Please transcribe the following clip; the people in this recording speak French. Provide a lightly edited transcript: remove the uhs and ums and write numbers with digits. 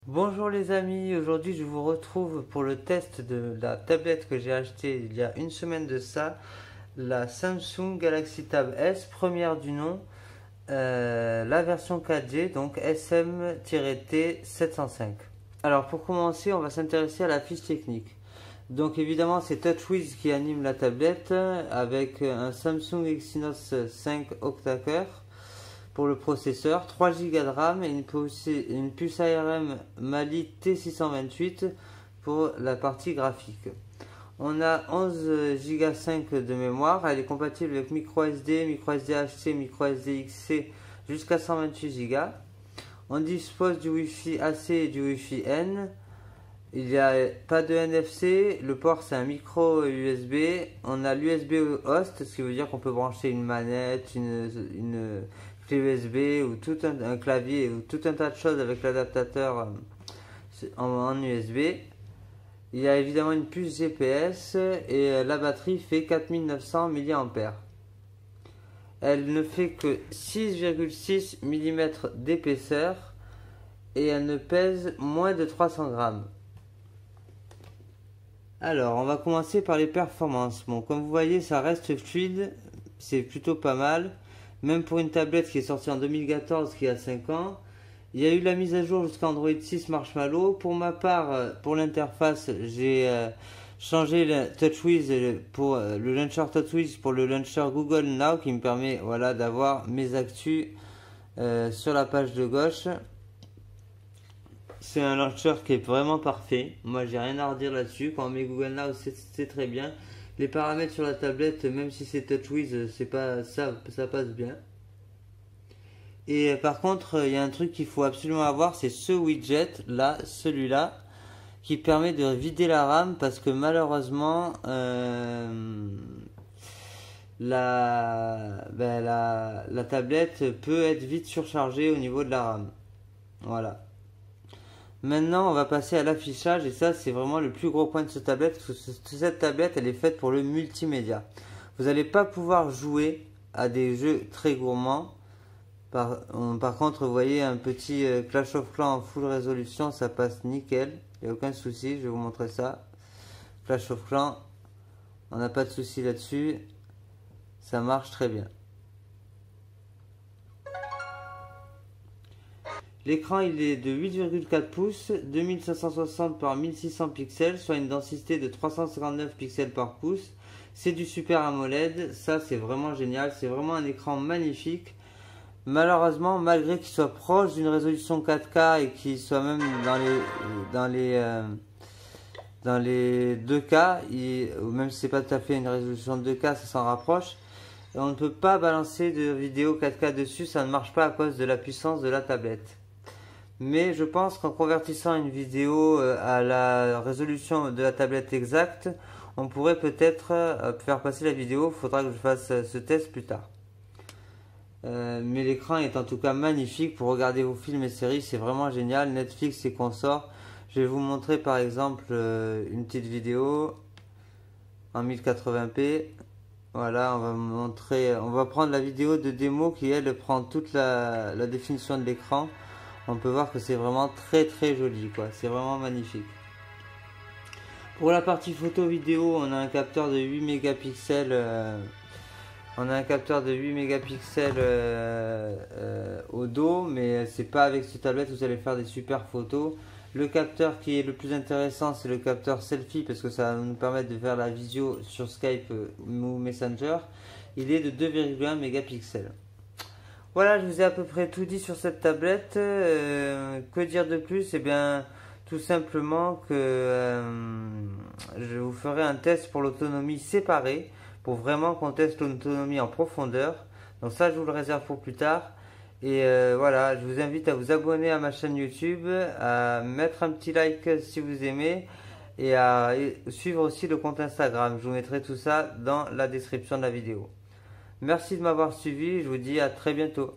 Bonjour les amis, aujourd'hui je vous retrouve pour le test de la tablette que j'ai achetée il y a une semaine de ça, la Samsung Galaxy Tab S, première du nom, la version 4G, donc SM-T 705. Alors pour commencer, on va s'intéresser à la fiche technique. Donc évidemment c'est TouchWiz qui anime la tablette avec un Samsung Exynos 5 octa-core pour le processeur, 3 Go de RAM et une puce ARM Mali T628 pour la partie graphique. On a 11 Go 5 de mémoire, elle est compatible avec microSD, microSD HC, microSD XC jusqu'à 128 Go. On dispose du Wi-Fi AC et du Wi-Fi N. Il n'y a pas de NFC, le port c'est un micro USB. On a l'USB host, ce qui veut dire qu'on peut brancher une manette, une clé USB ou tout un clavier ou tout un tas de choses avec l'adaptateur en USB. Il y a évidemment une puce GPS et la batterie fait 4900 mAh. Elle ne fait que 6,6 mm d'épaisseur et elle ne pèse moins de 300 grammes. Alors, on va commencer par les performances. Bon, comme vous voyez, ça reste fluide, c'est plutôt pas mal. Même pour une tablette qui est sortie en 2014, qui a 5 ans. Il y a eu la mise à jour jusqu'à Android 6 Marshmallow. Pour ma part, pour l'interface, j'ai changé le TouchWiz pour le launcher TouchWiz pour le launcher Google Now qui me permet d'avoir mes actus sur la page de gauche. C'est un launcher qui est vraiment parfait. Moi, j'ai rien à redire là-dessus. Quand on met Google Now, c'est très bien. Les paramètres sur la tablette, même si c'est TouchWiz, c'est pas ça passe bien. Et par contre, il y a un truc qu'il faut absolument avoir, c'est ce widget là, celui-là, qui permet de vider la RAM parce que malheureusement, la tablette peut être vite surchargée au niveau de la RAM. Voilà. Maintenant, on va passer à l'affichage et ça, c'est vraiment le plus gros point de cette tablette. Parce que cette tablette, elle est faite pour le multimédia. Vous n'allez pas pouvoir jouer à des jeux très gourmands. Par contre, vous voyez un petit Clash of Clans en full résolution, ça passe nickel. Il n'y a aucun souci, je vais vous montrer ça. Clash of Clans, on n'a pas de souci là-dessus. Ça marche très bien. L'écran il est de 8,4 pouces, 2560 par 1600 pixels, soit une densité de 359 pixels par pouce. C'est du Super AMOLED, ça c'est vraiment génial, c'est vraiment un écran magnifique. Malheureusement, malgré qu'il soit proche d'une résolution 4K et qu'il soit même dans les 2K, ou même si c'est pas tout à fait une résolution 2K, ça s'en rapproche. Et on ne peut pas balancer de vidéo 4K dessus, ça ne marche pas à cause de la puissance de la tablette. Mais je pense qu'en convertissant une vidéo à la résolution de la tablette exacte, on pourrait peut-être faire passer la vidéo. Il faudra que je fasse ce test plus tard. Mais l'écran est en tout cas magnifique pour regarder vos films et séries, c'est vraiment génial. Netflix et consorts. Je vais vous montrer par exemple une petite vidéo en 1080p. Voilà, on va prendre la vidéo de démo qui elle prend toute la définition de l'écran. On peut voir que c'est vraiment très très joli quoi, c'est vraiment magnifique. Pour la partie photo vidéo, on a un capteur de 8 mégapixels au dos, mais c'est pas avec cette tablette que vous allez faire des super photos. Le capteur qui est le plus intéressant, c'est le capteur selfie parce que ça va nous permettre de faire la visio sur Skype ou Messenger. Il est de 2,1 mégapixels. Voilà, je vous ai à peu près tout dit sur cette tablette. Que dire de plus? Eh bien, tout simplement que je vous ferai un test pour l'autonomie séparée, pour vraiment qu'on teste l'autonomie en profondeur. Donc ça, je vous le réserve pour plus tard. Et voilà, je vous invite à vous abonner à ma chaîne YouTube, à mettre un petit like si vous aimez, et à suivre aussi le compte Instagram. Je vous mettrai tout ça dans la description de la vidéo. Merci de m'avoir suivi, je vous dis à très bientôt.